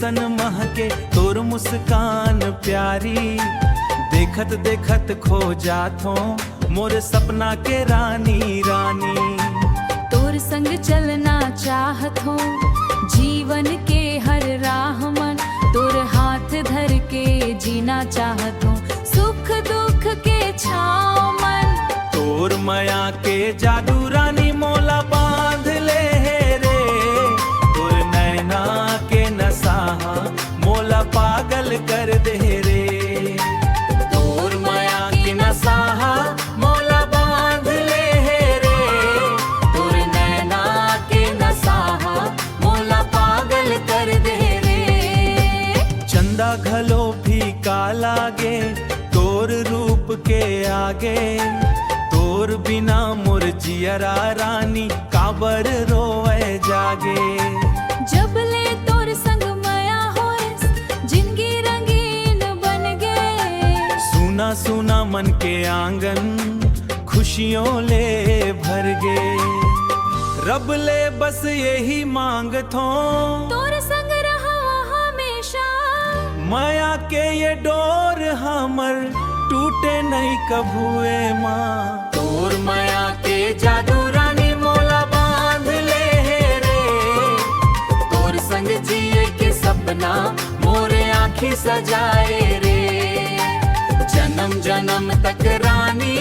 जैसन महके तोर मुस्कान प्यारी। देखत देखत खो जाथो मोर सपना के रानी रानी। तोर संग चलना चाहत हो जीवन के हर राह मन। तोर हाथ धर के जीना चाहत हो सुख दुख के छाँव मन। तोर माया के जादू रानी मोला बांध ले रे। तोर नैना के नशा मोला पागल कर दे रे। तोर माया के नशा मोला बांध ले रे। तोर नैना के नशा मोला पागल कर दे रे। चंदा घलो फीका लागे तोर रूप के आगे। तोर बिना मोर जियरा रानी काबर रोए जागे। जब ले तोर संग माया होइस जिंदगी रंगीन बन गे। सुना सुना मन के आंगन खुशियों ले भर गे। रब ले बस यही मांगथो तोर संग रहा हमेशा। माया के ये डोर हमर टूटे नहीं कभुए माँ। तोर माया के जादू रानी मोला बांध ले रे। तोर संग जिए के सपना मोरे आँखी सजाए रे। जन्म जन्म तक रानी